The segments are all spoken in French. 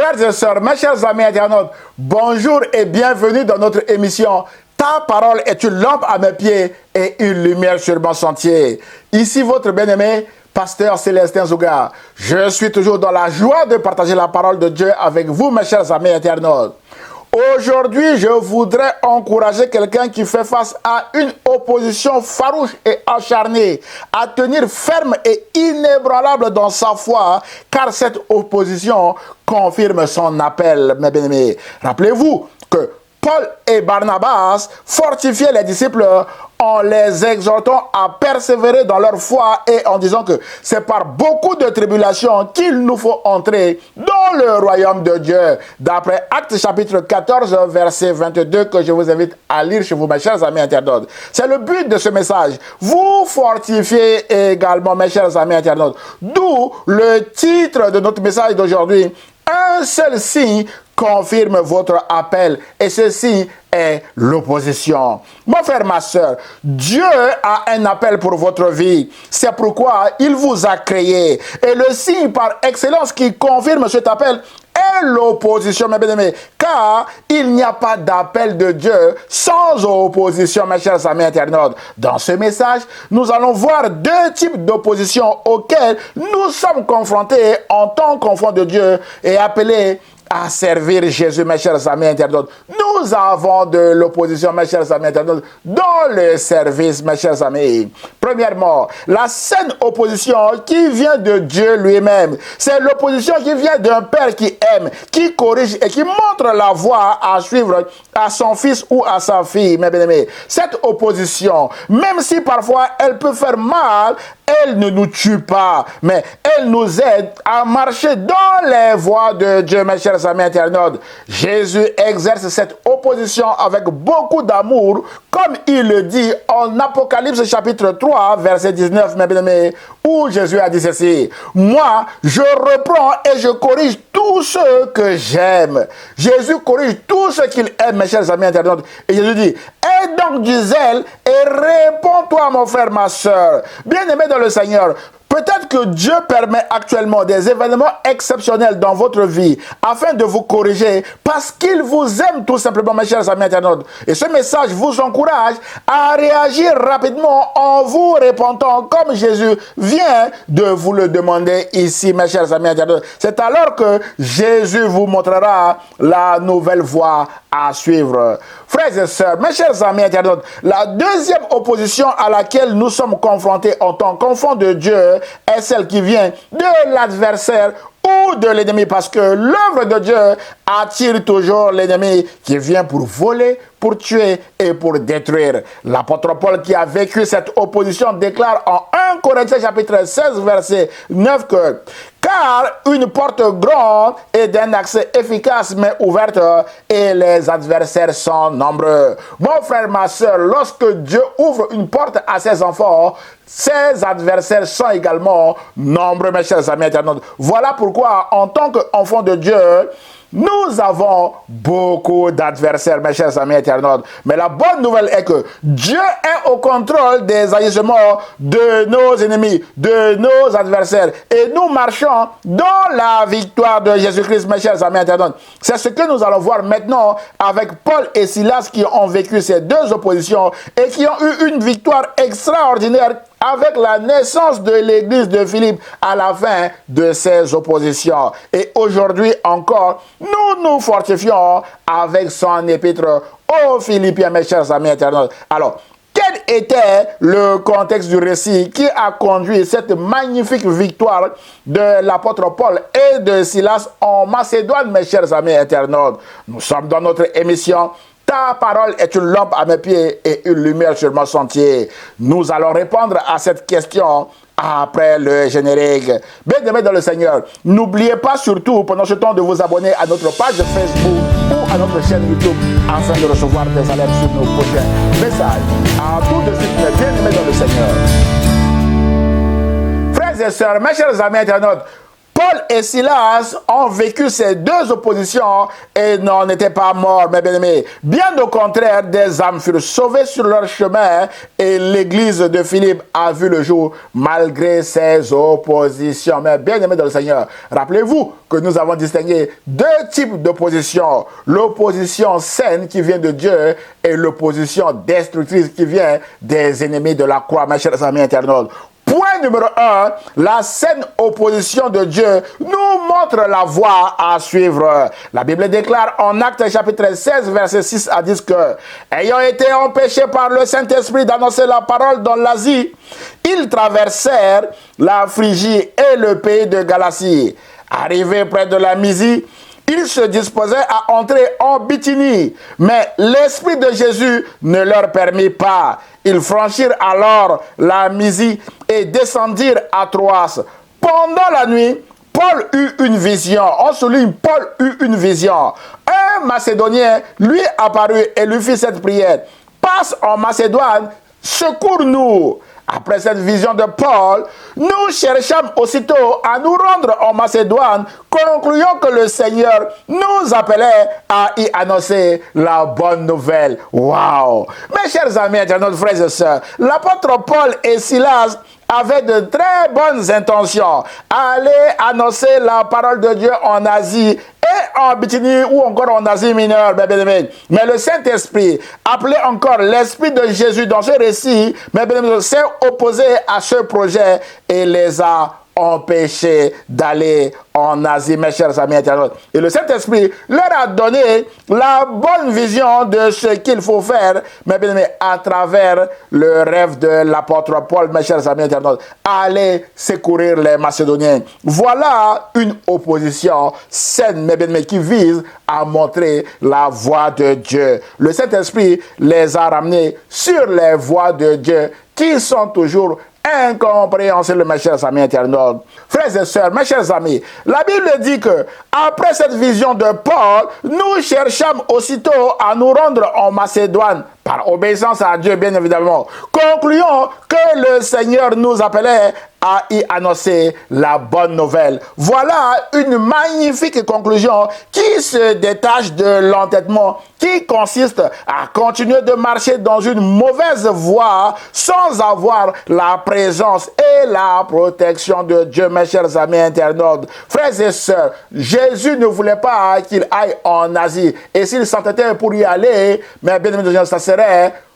Frères et sœurs, mes chers amis internautes, bonjour et bienvenue dans notre émission. Ta parole est une lampe à mes pieds et une lumière sur mon sentier. Ici votre bien-aimé, Pasteur Célestin Zouga. Je suis toujours dans la joie de partager la parole de Dieu avec vous, mes chers amis internautes. Aujourd'hui, je voudrais encourager quelqu'un qui fait face à une opposition farouche et acharnée, à tenir ferme et inébranlable dans sa foi, car cette opposition confirme son appel, mes bien-aimés. Rappelez-vous que Paul et Barnabas fortifiaient les disciples en les exhortant à persévérer dans leur foi et en disant que c'est par beaucoup de tribulations qu'il nous faut entrer dans le royaume de Dieu. D'après Actes chapitre 14, verset 22, que je vous invite à lire chez vous, mes chers amis internautes. C'est le but de ce message. Vous fortifiez également, mes chers amis internautes. D'où le titre de notre message d'aujourd'hui. Un seul signe confirme votre appel et ceci est l'opposition. Mon frère, ma soeur, Dieu a un appel pour votre vie. C'est pourquoi il vous a créé. Et le signe par excellence qui confirme cet appel est l'opposition, mes bien-aimés. Car il n'y a pas d'appel de Dieu sans opposition, mes chers amis internautes. Dans ce message, nous allons voir deux types d'opposition auxquelles nous sommes confrontés en tant qu'enfants de Dieu et appelés à servir Jésus, mes chers amis internautes. Nous avons de l'opposition, mes chers amis internautes, dans le service, mes chers amis. Premièrement, la saine opposition qui vient de Dieu lui-même. C'est l'opposition qui vient d'un père qui aime, qui corrige et qui montre la voie à suivre à son fils ou à sa fille, mes bien-aimés. Cette opposition, même si parfois elle peut faire mal, elle ne nous tue pas, mais elle nous aide à marcher dans les voies de Dieu, mes chers amis internautes. Jésus exerce cette opposition avec beaucoup d'amour, comme il le dit en Apocalypse chapitre 3, verset 19, mes bien-aimés, où Jésus a dit ceci. Moi, je reprends et je corrige tous ceux que j'aime. Jésus corrige tous ceux qu'il aime, mes chers amis internautes. Et Jésus dit, aie donc du zèle et réponds-toi, mon frère, ma soeur. Bien-aimé dans le Seigneur, peut-être que Dieu permet actuellement des événements exceptionnels dans votre vie afin de vous corriger parce qu'il vous aime tout simplement, mes chers amis internautes. Et ce message vous encourage à réagir rapidement en vous répondant comme Jésus vient de vous le demander ici, mes chers amis internautes. C'est alors que Jésus vous montrera la nouvelle voie à suivre. Frères et sœurs, mes chers amis internautes, la deuxième opposition à laquelle nous sommes confrontés en tant qu'enfants de Dieu est celle qui vient de l'adversaire ou de l'ennemi, parce que l'œuvre de Dieu attire toujours l'ennemi qui vient pour voler, pour tuer et pour détruire. L'apôtre Paul, qui a vécu cette opposition, déclare en 1 Corinthiens chapitre 16 verset 9 que car une porte grande et d'un accès efficace mais ouverte et les adversaires sont nombreux. Mon frère, ma soeur, lorsque Dieu ouvre une porte à ses enfants, ses adversaires sont également nombreux, mes chers amis internautes. Voilà pourquoi, en tant qu'enfants de Dieu, nous avons beaucoup d'adversaires, mes chers amis internautes. Mais la bonne nouvelle est que Dieu est au contrôle des agissements de nos ennemis, de nos adversaires. Et nous marchons dans la victoire de Jésus-Christ, mes chers amis internautes. C'est ce que nous allons voir maintenant avec Paul et Silas qui ont vécu ces deux oppositions et qui ont eu une victoire extraordinaire avec la naissance de l'église de Philippe à la fin de ces oppositions. Et aujourd'hui encore, nous nous fortifions avec son épître aux Philippiens, mes chers amis internautes. Alors, quel était le contexte du récit qui a conduit cette magnifique victoire de l'apôtre Paul et de Silas en Macédoine, mes chers amis internautes? Nous sommes dans notre émission Ta parole est une lampe à mes pieds et une lumière sur mon sentier. Nous allons répondre à cette question après le générique. Bien-aimés dans le Seigneur, n'oubliez pas surtout pendant ce temps de vous abonner à notre page Facebook ou à notre chaîne YouTube afin de recevoir des alertes sur nos prochains messages. À tout de suite, mes bien-aimés dans le Seigneur. Frères et sœurs, mes chers amis internautes, Paul et Silas ont vécu ces deux oppositions et n'en étaient pas morts, mes bien-aimés. Bien au contraire, des âmes furent sauvées sur leur chemin et l'église de Philippe a vu le jour malgré ces oppositions. Mais bien-aimés dans le Seigneur, rappelez-vous que nous avons distingué deux types d'opposition. L'opposition saine qui vient de Dieu et l'opposition destructrice qui vient des ennemis de la croix, mes chers amis internautes. Point numéro 1, la saine opposition de Dieu nous montre la voie à suivre. La Bible déclare en Actes chapitre 16, versets 6 à 10 que, ayant été empêchés par le Saint-Esprit d'annoncer la parole dans l'Asie, ils traversèrent la Phrygie et le pays de Galatie. Arrivés près de la Mysie, ils se disposaient à entrer en Bithynie, mais l'Esprit de Jésus ne leur permit pas. Ils franchirent alors la Mysie et descendirent à Troas. Pendant la nuit, Paul eut une vision. On souligne, Paul eut une vision. Un Macédonien lui apparut et lui fit cette prière. Passe en Macédoine, secours-nous. Après cette vision de Paul, nous cherchâmes aussitôt à nous rendre en Macédoine, concluant que le Seigneur nous appelait à y annoncer la bonne nouvelle. Waouh! Mes chers amis, nos frères et sœurs, l'apôtre Paul et Silas avaient de très bonnes intentions. Aller annoncer la parole de Dieu en Asie et en Bithynie ou encore en Asie mineure, mais le Saint-Esprit, appelé encore l'Esprit de Jésus dans ce récit, s'est opposé à ce projet et les a empêchés d'aller en Asie, mes chers amis internautes. Et le Saint-Esprit leur a donné la bonne vision de ce qu'il faut faire, mais à travers le rêve de l'apôtre Paul, mes chers amis internautes, aller secourir les Macédoniens. Voilà une opposition saine, mais qui vise à montrer la voie de Dieu. Le Saint-Esprit les a ramenés sur les voies de Dieu qui sont toujours incompréhensible, mes chers amis internautes. Frères et sœurs, mes chers amis, la Bible dit que après cette vision de Paul, nous cherchâmes aussitôt à nous rendre en Macédoine, par obéissance à Dieu, bien évidemment. Concluons que le Seigneur nous appelait à y annoncer la bonne nouvelle. Voilà une magnifique conclusion qui se détache de l'entêtement, qui consiste à continuer de marcher dans une mauvaise voie sans avoir la présence et la protection de Dieu, mes chers amis internautes. Frères et sœurs, Jésus ne voulait pas qu'il aille en Asie. Et s'il s'entêtait pour y aller, mais bien évidemment, ça serait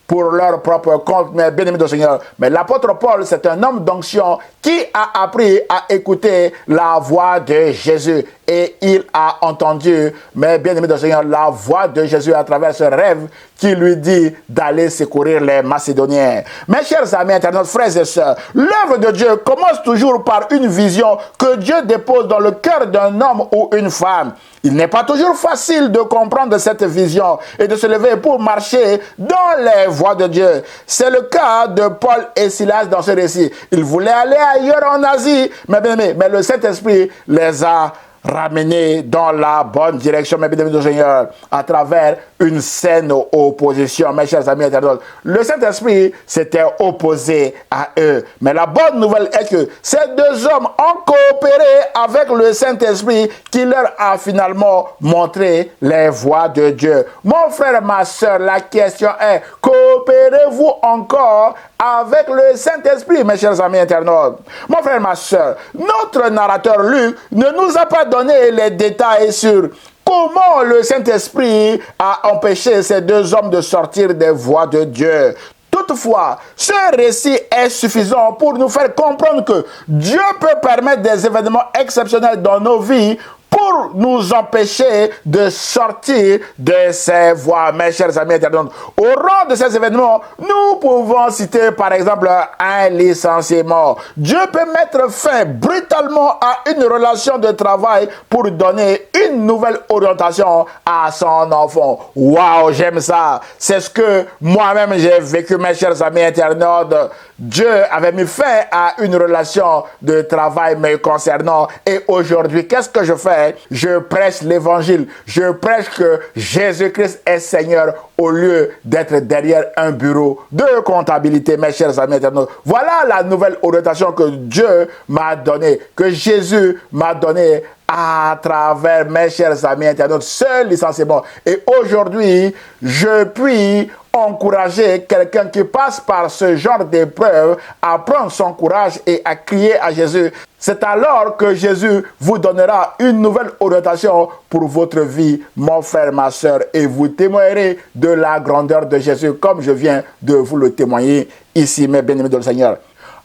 pour leur propre compte, mais bien aimé de Seigneur. Mais l'apôtre Paul, c'est un homme d'onction qui a appris à écouter la voix de Jésus. Et il a entendu, mais bien aimé de Seigneur, la voix de Jésus à travers ce rêve qui lui dit d'aller secourir les Macédoniens. Mes chers amis internautes, frères et sœurs, l'œuvre de Dieu commence toujours par une vision que Dieu dépose dans le cœur d'un homme ou une femme. Il n'est pas toujours facile de comprendre cette vision et de se lever pour marcher dans les voies de Dieu. C'est le cas de Paul et Silas dans ce récit. Ils voulaient aller ailleurs en Asie, mais le Saint-Esprit les a ramenés dans la bonne direction, mes bien-aimés du Seigneur, à travers une saine opposition, mes chers amis internautes. Le Saint-Esprit s'était opposé à eux. Mais la bonne nouvelle est que ces deux hommes ont coopéré avec le Saint-Esprit qui leur a finalement montré les voies de Dieu. Mon frère, ma soeur, la question est, coopérez-vous encore avec le Saint-Esprit, mes chers amis internautes? Mon frère, ma soeur, notre narrateur Luc ne nous a pas donné les détails sur comment le Saint-Esprit a empêché ces deux hommes de sortir des voies de Dieu. Toutefois, ce récit est suffisant pour nous faire comprendre que Dieu peut permettre des événements exceptionnels dans nos vies pour nous empêcher de sortir de ces voies, mes chers amis internautes. Au rang de ces événements, nous pouvons citer par exemple un licenciement. Dieu peut mettre fin brutalement à une relation de travail pour donner une nouvelle orientation à son enfant. Waouh, j'aime ça. C'est ce que moi-même j'ai vécu, mes chers amis internautes. Dieu avait mis fin à une relation de travail me concernant. Et aujourd'hui, qu'est-ce que je fais? Je prêche l'évangile. Je prêche que Jésus-Christ est Seigneur au lieu d'être derrière un bureau de comptabilité, mes chers amis internautes. Voilà la nouvelle orientation que Dieu m'a donnée, que Jésus m'a donnée à travers, mes chers amis internautes, ce licenciement. Et aujourd'hui, je puis encourager quelqu'un qui passe par ce genre d'épreuve à prendre son courage et à crier à Jésus. C'est alors que Jésus vous donnera une nouvelle orientation pour votre vie, mon frère, ma soeur, et vous témoignerez de la grandeur de Jésus comme je viens de vous le témoigner ici, mes bien-aimés dans le Seigneur.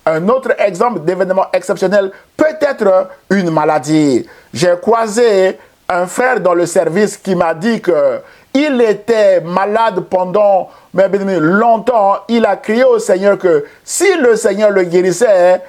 Un autre exemple d'événement exceptionnel peut être une maladie. J'ai croisé un frère dans le service qui m'a dit que il était malade pendant longtemps. Il a crié au Seigneur que si le Seigneur le guérissait,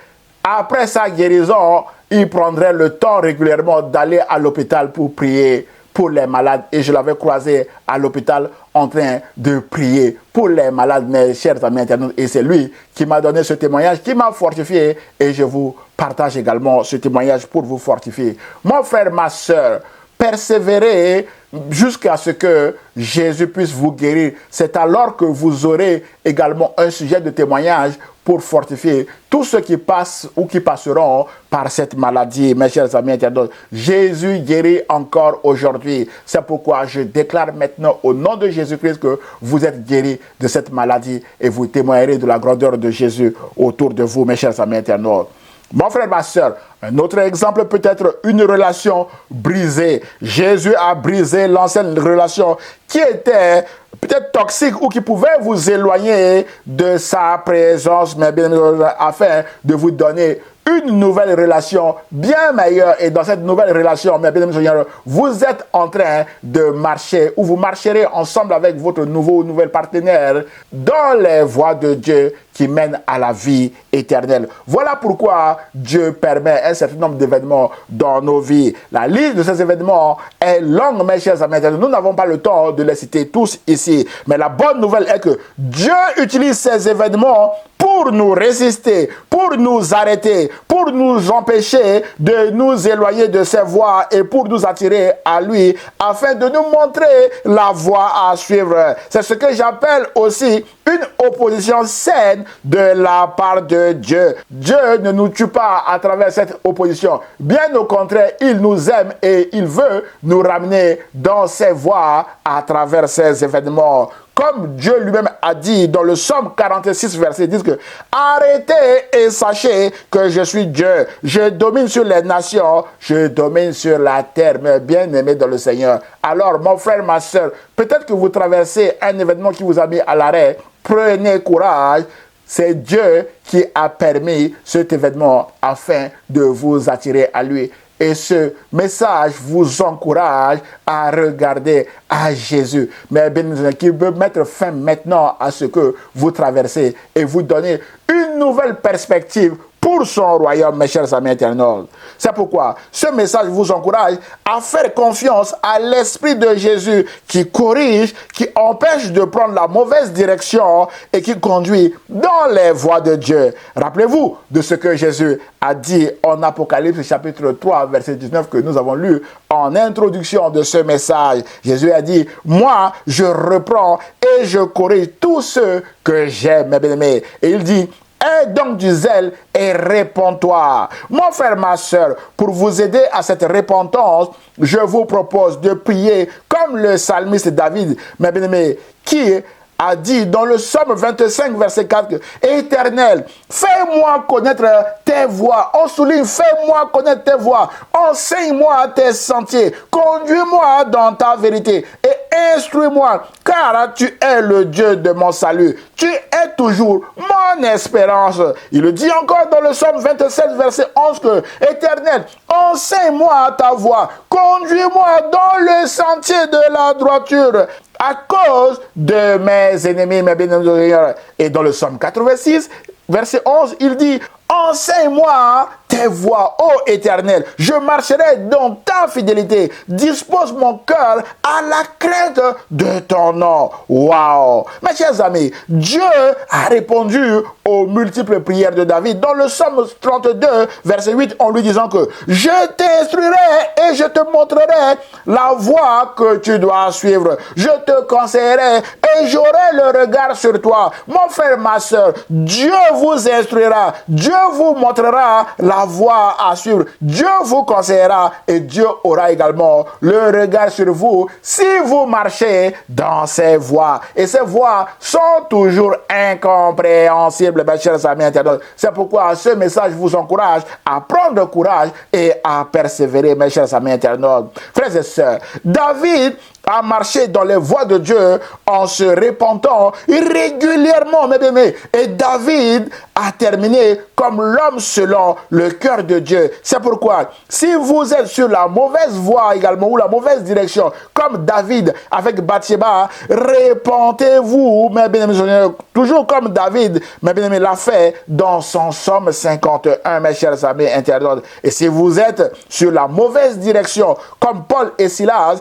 après sa guérison, il prendrait le temps régulièrement d'aller à l'hôpital pour prier pour les malades. Et je l'avais croisé à l'hôpital en train de prier pour les malades, mes chers amis internautes. Et c'est lui qui m'a donné ce témoignage, qui m'a fortifié. Et je vous partage également ce témoignage pour vous fortifier. Mon frère, ma soeur, persévérez jusqu'à ce que Jésus puisse vous guérir. C'est alors que vous aurez également un sujet de témoignage pour fortifier tous ceux qui passent ou qui passeront par cette maladie, mes chers amis internautes. Jésus guérit encore aujourd'hui. C'est pourquoi je déclare maintenant au nom de Jésus-Christ que vous êtes guéris de cette maladie et vous témoignerez de la grandeur de Jésus autour de vous, mes chers amis internautes. Mon frère, ma soeur, un autre exemple peut être une relation brisée. Jésus a brisé l'ancienne relation qui était peut-être toxique ou qui pouvait vous éloigner de sa présence, mais bien afin de vous donner une nouvelle relation bien meilleure. Et dans cette nouvelle relation, mes bien Seigneur, vous êtes en train de marcher ou vous marcherez ensemble avec votre nouveau ou nouvelle partenaire dans les voies de Dieu qui mènent à la vie éternelle. Voilà pourquoi Dieu permet un certain nombre d'événements dans nos vies. La liste de ces événements est longue, mes chers amis. Nous n'avons pas le temps de les citer tous ici. Mais la bonne nouvelle est que Dieu utilise ces événements pour nous résister, pour nous arrêter, pour nous empêcher de nous éloigner de ses voies et pour nous attirer à lui afin de nous montrer la voie à suivre. C'est ce que j'appelle aussi une opposition saine de la part de Dieu. Dieu ne nous tue pas à travers cette opposition. Bien au contraire, il nous aime et il veut nous ramener dans ses voies à travers ces événements. Comme Dieu lui-même a dit dans le Psaume 46, verset 10, que « Arrêtez et sachez que je suis Dieu. Je domine sur les nations, je domine sur la terre. » Mais bien aimé dans le Seigneur. Alors, mon frère, ma soeur, peut-être que vous traversez un événement qui vous a mis à l'arrêt. Prenez courage. C'est Dieu qui a permis cet événement afin de vous attirer à lui. Et ce message vous encourage à regarder à Jésus, mais qui veut mettre fin maintenant à ce que vous traversez et vous donner une nouvelle perspective pour son royaume, mes chers amis internautes. C'est pourquoi ce message vous encourage à faire confiance à l'Esprit de Jésus qui corrige, qui empêche de prendre la mauvaise direction et qui conduit dans les voies de Dieu. Rappelez-vous de ce que Jésus a dit en Apocalypse chapitre 3, verset 19 que nous avons lu en introduction de ce message. Jésus a dit, moi je reprends et je corrige tous ceux que j'aime, mes bien-aimés. Et il dit, aie donc du zèle et répands-toi. Mon frère, ma soeur, pour vous aider à cette repentance, je vous propose de prier comme le psalmiste David, mes bien-aimés, qui a dit dans le Psaume 25, verset 4, « Éternel, fais-moi connaître tes voies. » On souligne, « Fais-moi connaître tes voies. Enseigne-moi tes sentiers. Conduis-moi dans ta vérité et instruis-moi, car tu es le Dieu de mon salut. Tu es toujours mon espérance. » Il le dit encore dans le Psaume 27, verset 11, que « Éternel, enseigne-moi ta voie. Conduis-moi dans le sentier de la droiture. » À cause de mes ennemis, mes bien-aimés. Et dans le Psaume 86, verset 11, il dit, « Enseigne-moi tes voies, ô Éternel. Je marcherai dans ta fidélité. Dispose mon cœur à la crainte de ton nom. Waouh! Mes chers amis, Dieu a répondu aux multiples prières de David. Dans le psaume 32, verset 8, en lui disant que je t'instruirai et je te montrerai la voie que tu dois suivre. Je te conseillerai et j'aurai le regard sur toi. Mon frère, ma soeur, Dieu vous instruira. Dieu vous montrera la voie à suivre. Dieu vous conseillera et Dieu aura également le regard sur vous si vous marchez dans ces voies. Et ces voies sont toujours incompréhensibles, mes chers amis internautes. C'est pourquoi ce message vous encourage à prendre courage et à persévérer, mes chers amis internautes. Frères et sœurs, David a marché dans les voies de Dieu en se repentant régulièrement, mes bien-aimés. Et David a terminé comme l'homme selon le cœur de Dieu. C'est pourquoi, si vous êtes sur la mauvaise voie également, ou la mauvaise direction, comme David avec Bathsheba, repentez-vous, mes bien-aimés, toujours comme David, mes bien-aimés, l'a fait dans son psaume 51, mes chers amis internautes. Et si vous êtes sur la mauvaise direction, comme Paul et Silas,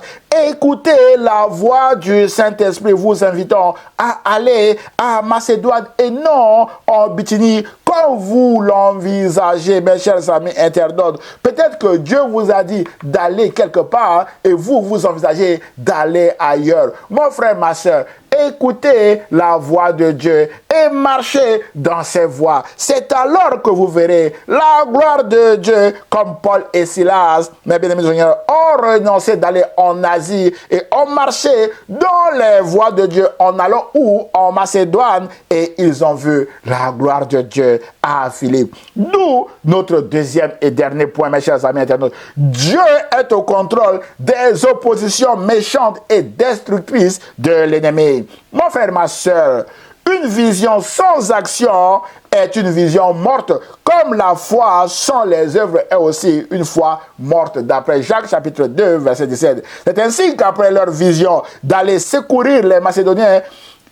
écoutez la voix du Saint-Esprit vous invitant à aller à Macédoine et non en Bithynie comme vous l'envisagez, mes chers amis internautes. Peut-être que Dieu vous a dit d'aller quelque part et vous envisagez d'aller ailleurs. Mon frère, ma soeur, écoutez la voix de Dieu et marchez dans ses voies. C'est alors que vous verrez la gloire de Dieu, comme Paul et Silas, mes bien-aimés, ont renoncé d'aller en Asie et ont marché dans les voies de Dieu en allant où? En Macédoine, et ils ont vu la gloire de Dieu à Philippe. D'où notre deuxième et dernier point, mes chers amis internautes. Dieu est au contrôle des oppositions méchantes et destructrices de l'ennemi. Mon frère, ma soeur, une vision sans action est une vision morte, comme la foi sans les œuvres est aussi une foi morte, d'après Jacques chapitre 2, verset 17. C'est ainsi qu'après leur vision d'aller secourir les Macédoniens,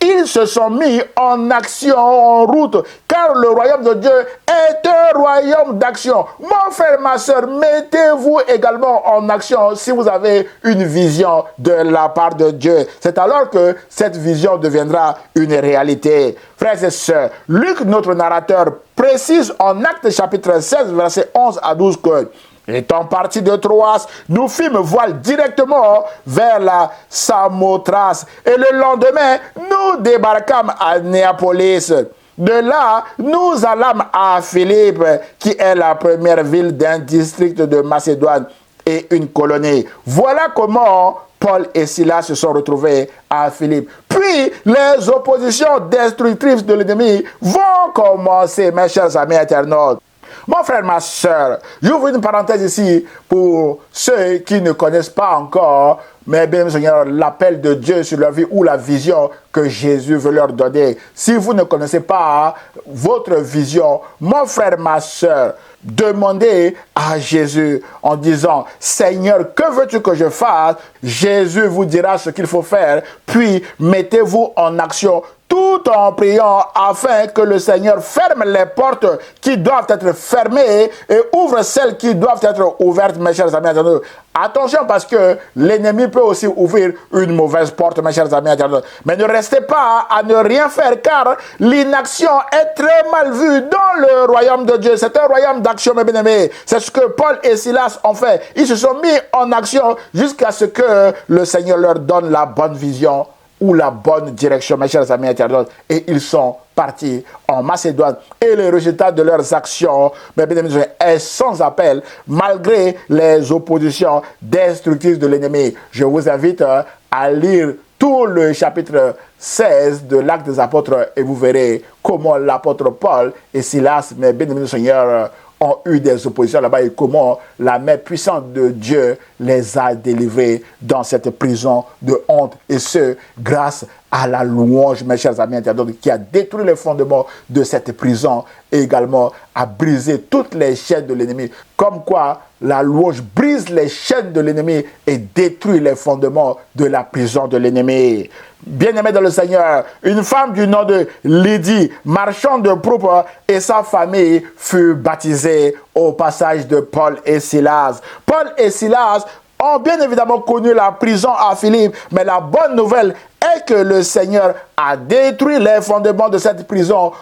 ils se sont mis en action, en route, car le royaume de Dieu est un royaume d'action. Mon frère, ma soeur, mettez-vous également en action si vous avez une vision de la part de Dieu. C'est alors que cette vision deviendra une réalité. Frères et sœurs, Luc, notre narrateur, précise en Actes chapitre 16, versets 11 à 12 que étant partis de Troas, nous fîmes voile directement vers la Samothrace. Et le lendemain, nous débarquâmes à Néapolis. De là, nous allâmes à Philippe, qui est la première ville d'un district de Macédoine et une colonie. Voilà comment Paul et Silas se sont retrouvés à Philippe. Puis, les oppositions destructrices de l'ennemi vont commencer, mes chers amis internautes. Mon frère, ma soeur, j'ouvre une parenthèse ici pour ceux qui ne connaissent pas encore, mais bien Seigneur, l'appel de Dieu sur leur vie ou la vision que Jésus veut leur donner. Si vous ne connaissez pas votre vision, mon frère, ma soeur, demandez à Jésus en disant, Seigneur, que veux-tu que je fasse? Jésus vous dira ce qu'il faut faire, puis mettez-vous en action tout en priant afin que le Seigneur ferme les portes qui doivent être fermées et ouvre celles qui doivent être ouvertes, mes chers amis internautes. Attention, parce que l'ennemi peut aussi ouvrir une mauvaise porte, mes chers amis internautes. Mais ne restez pas à ne rien faire, car l'inaction est très mal vue dans le royaume de Dieu. C'est un royaume d'action, mes bien-aimés. C'est ce que Paul et Silas ont fait. Ils se sont mis en action jusqu'à ce que le Seigneur leur donne la bonne vision ou la bonne direction, mes chers amis internautes, et ils sont partis en Macédoine. Et le résultat de leurs actions, mes bien-aimés, est sans appel, malgré les oppositions destructrices de l'ennemi. Je vous invite à lire tout le chapitre 16 de l'Acte des Apôtres et vous verrez comment l'apôtre Paul et Silas, mes bien-aimés Seigneur, ont eu des oppositions là-bas et comment la main puissante de Dieu les a délivrés dans cette prison de honte. Et ce, grâce à la louange, mes chers amis internautes, qui a détruit les fondements de cette prison et également a brisé toutes les chaînes de l'ennemi. Comme quoi, la louange brise les chaînes de l'ennemi et détruit les fondements de la prison de l'ennemi. Bien-aimé dans le Seigneur, une femme du nom de Lydie, marchande de propre, et sa famille fut baptisée au passage de Paul et Silas. Paul et Silas ont bien évidemment connu la prison à Philippe, mais la bonne nouvelle est que le Seigneur a détruit les fondements de cette prison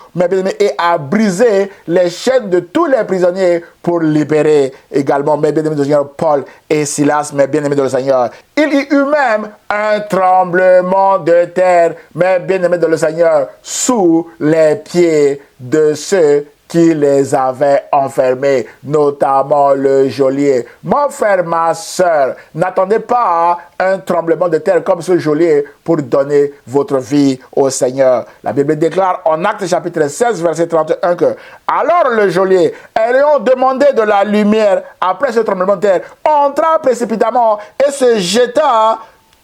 et a brisé les chaînes de tous les prisonniers pour libérer également mes bien-aimés du Seigneur Paul et Silas, mes bien-aimés dans le Seigneur. Il y eut même un tremblement de terre, mes bien-aimés dans le Seigneur, sous les pieds de ceux qui les avaient enfermés, notamment le geôlier. Mon frère, ma soeur, n'attendez pas un tremblement de terre comme ce geôlier pour donner votre vie au Seigneur. La Bible déclare en Actes chapitre 16, verset 31 que « Alors le geôlier, ayant demandé de la lumière après ce tremblement de terre, entra précipitamment et se jeta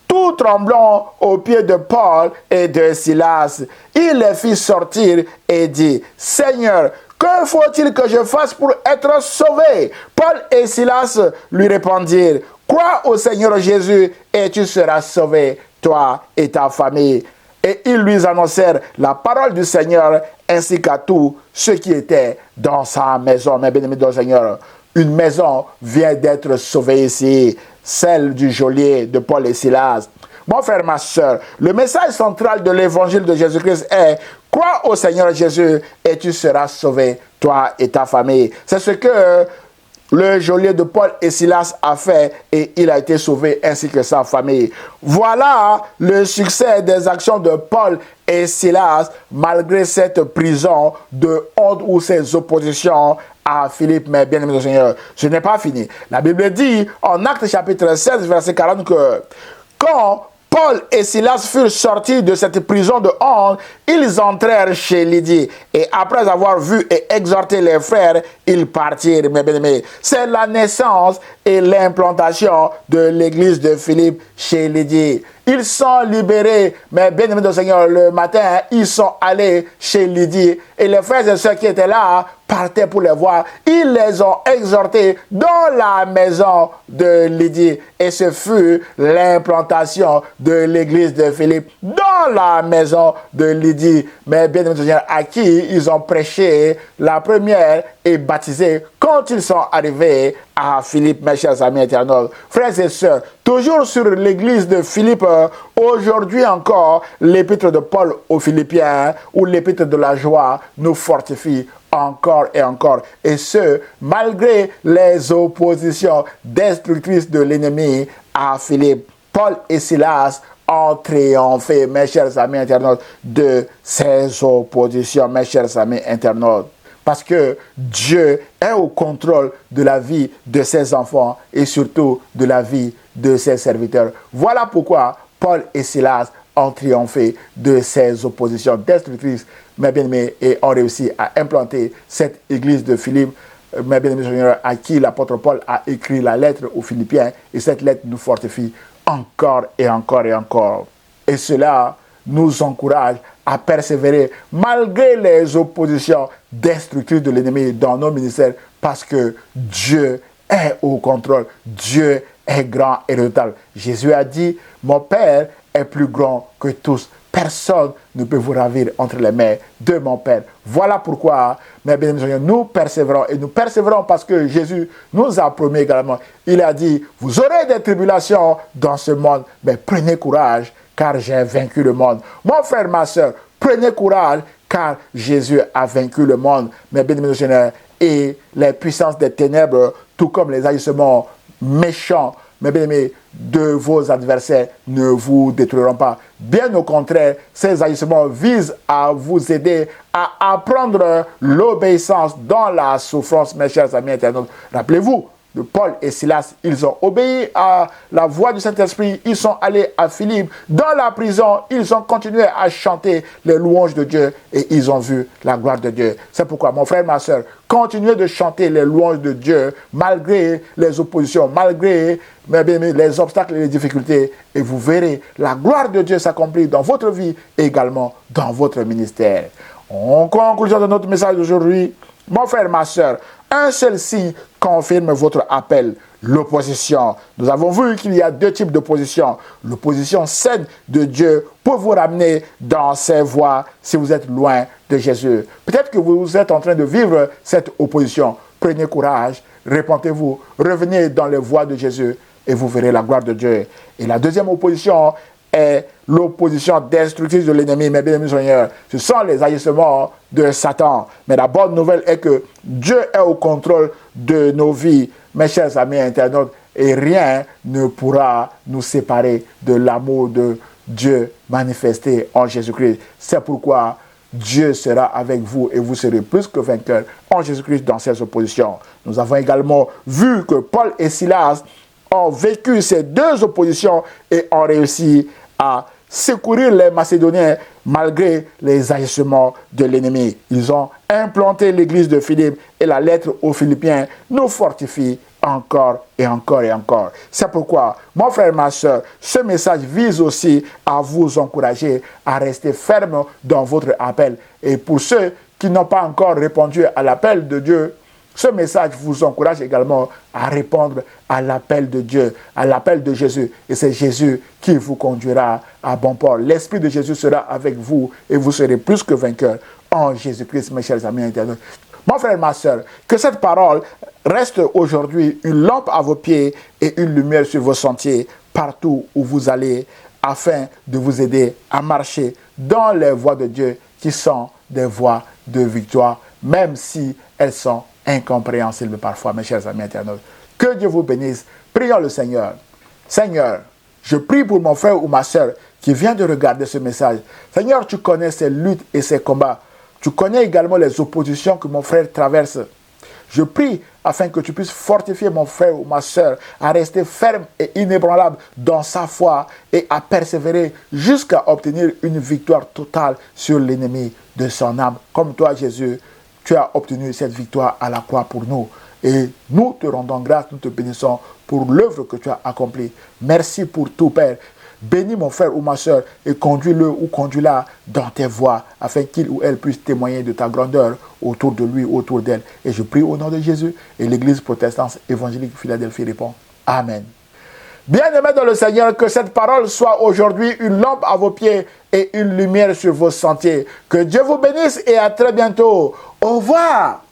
tout tremblant aux pieds de Paul et de Silas. Il les fit sortir et dit, « Seigneur, que faut-il que je fasse pour être sauvé ?» Paul et Silas lui répondirent, « Crois au Seigneur Jésus et tu seras sauvé, toi et ta famille. » Et ils lui annoncèrent la parole du Seigneur ainsi qu'à tous ceux qui étaient dans sa maison. Mes bien-aimés dans le Seigneur, une maison vient d'être sauvée ici, celle du geôlier de Paul et Silas. Mon frère, ma soeur, le message central de l'évangile de Jésus-Christ est « Crois au Seigneur Jésus et tu seras sauvé, toi et ta famille. » C'est ce que le geôlier de Paul et Silas a fait et il a été sauvé ainsi que sa famille. Voilà le succès des actions de Paul et Silas malgré cette prison de honte ou ces oppositions à Philippe, mais bien aimé du Seigneur. Ce n'est pas fini. La Bible dit en Actes chapitre 16, verset 40 que quand Paul et Silas furent sortis de cette prison de honte, ils entrèrent chez Lydie. Et après avoir vu et exhorté les frères, ils partirent, mes bien-aimés. C'est la naissance et l'implantation de l'église de Philippe chez Lydie. Ils sont libérés, mes bien-aimés du Seigneur, le matin, ils sont allés chez Lydie. Et les frères et sœurs qui étaient là partaient pour les voir. Ils les ont exhortés dans la maison de Lydie. Et ce fut l'implantation de l'église de Philippe dans la maison de Lydie. Mais bien aimé Seigneur, à qui ils ont prêché la première et baptisé quand ils sont arrivés à Philippe, mes chers amis internautes. Frères et sœurs, toujours sur l'église de Philippe, aujourd'hui encore, l'épître de Paul aux Philippiens ou l'épître de la joie nous fortifie encore et encore. Et ce, malgré les oppositions destructrices de l'ennemi à Philippe. Paul et Silas ont triomphé, mes chers amis internautes, de ces oppositions, mes chers amis internautes. Parce que Dieu est au contrôle de la vie de ses enfants et surtout de la vie de ses serviteurs. Voilà pourquoi Paul et Silas ont triomphé de ces oppositions destructrices, mes bien-aimés, et ont réussi à implanter cette église de Philippe, mes bien-aimés, à qui l'apôtre Paul a écrit la lettre aux Philippiens, et cette lettre nous fortifie encore et encore et encore. Et cela nous encourage à persévérer malgré les oppositions destructrices de l'ennemi dans nos ministères, parce que Dieu est au contrôle, Dieu est grand et redoutable. Jésus a dit, mon Père est plus grand que tous. Personne ne peut vous ravir entre les mains de mon Père. Voilà pourquoi, mes bien-aimés, nous persévérons. Et nous persévérons parce que Jésus nous a promis également. Il a dit, vous aurez des tribulations dans ce monde, mais prenez courage, car j'ai vaincu le monde. Mon frère, ma soeur, prenez courage, car Jésus a vaincu le monde. Mes bien-aimés, et les puissances des ténèbres, tout comme les agissements méchants, mes bien-aimés, de vos adversaires ne vous détruiront pas. Bien au contraire, ces agissements visent à vous aider à apprendre l'obéissance dans la souffrance, mes chers amis internautes. Rappelez-vous, de Paul et Silas, ils ont obéi à la voix du Saint-Esprit, ils sont allés à Philippe, dans la prison, ils ont continué à chanter les louanges de Dieu et ils ont vu la gloire de Dieu. C'est pourquoi, mon frère, ma soeur, continuez de chanter les louanges de Dieu malgré les oppositions, malgré les obstacles et les difficultés, et vous verrez la gloire de Dieu s'accomplir dans votre vie et également dans votre ministère. En conclusion de notre message d'aujourd'hui, mon frère, ma soeur, Un seul signe confirme votre appel, l'opposition. Nous avons vu qu'il y a deux types d'opposition. L'opposition saine de Dieu pour vous ramener dans ses voies si vous êtes loin de Jésus. Peut-être que vous êtes en train de vivre cette opposition. Prenez courage, repentez-vous, revenez dans les voies de Jésus et vous verrez la gloire de Dieu. Et la deuxième opposition est l'opposition destructrice de l'ennemi. Mes bien-aimés Seigneur, ce sont les agissements de Satan. Mais la bonne nouvelle est que Dieu est au contrôle de nos vies, mes chers amis internautes, et rien ne pourra nous séparer de l'amour de Dieu manifesté en Jésus-Christ. C'est pourquoi Dieu sera avec vous et vous serez plus que vainqueurs en Jésus-Christ dans ces oppositions. Nous avons également vu que Paul et Silas ont vécu ces deux oppositions et ont réussi à secourir les Macédoniens malgré les agissements de l'ennemi. Ils ont implanté l'église de Philippe et la lettre aux Philippiens nous fortifie encore et encore et encore. C'est pourquoi, mon frère et ma soeur, ce message vise aussi à vous encourager à rester ferme dans votre appel. Et pour ceux qui n'ont pas encore répondu à l'appel de Dieu, ce message vous encourage également à répondre à l'appel de Dieu, à l'appel de Jésus. Et c'est Jésus qui vous conduira à bon port. L'Esprit de Jésus sera avec vous et vous serez plus que vainqueurs en Jésus-Christ, mes chers amis internautes. Mon frère et ma soeur, que cette parole reste aujourd'hui une lampe à vos pieds et une lumière sur vos sentiers partout où vous allez, afin de vous aider à marcher dans les voies de Dieu qui sont des voies de victoire, même si elles sont incompréhensibles parfois, mes chers amis internautes. Que Dieu vous bénisse. Prions le Seigneur. Seigneur, je prie pour mon frère ou ma soeur qui vient de regarder ce message. Seigneur, tu connais ses luttes et ses combats. Tu connais également les oppositions que mon frère traverse. Je prie afin que tu puisses fortifier mon frère ou ma soeur à rester ferme et inébranlable dans sa foi et à persévérer jusqu'à obtenir une victoire totale sur l'ennemi de son âme. Comme toi, Jésus, tu as obtenu cette victoire à la croix pour nous. Et nous te rendons grâce, nous te bénissons pour l'œuvre que tu as accomplie. Merci pour tout, Père. Bénis mon frère ou ma soeur et conduis-le ou conduis-la dans tes voies afin qu'il ou elle puisse témoigner de ta grandeur autour de lui, autour d'elle. Et je prie au nom de Jésus et l'Église protestante évangélique Philadelphie répond Amen. Bien-aimés dans le Seigneur, que cette parole soit aujourd'hui une lampe à vos pieds et une lumière sur vos sentiers. Que Dieu vous bénisse et à très bientôt. Au revoir.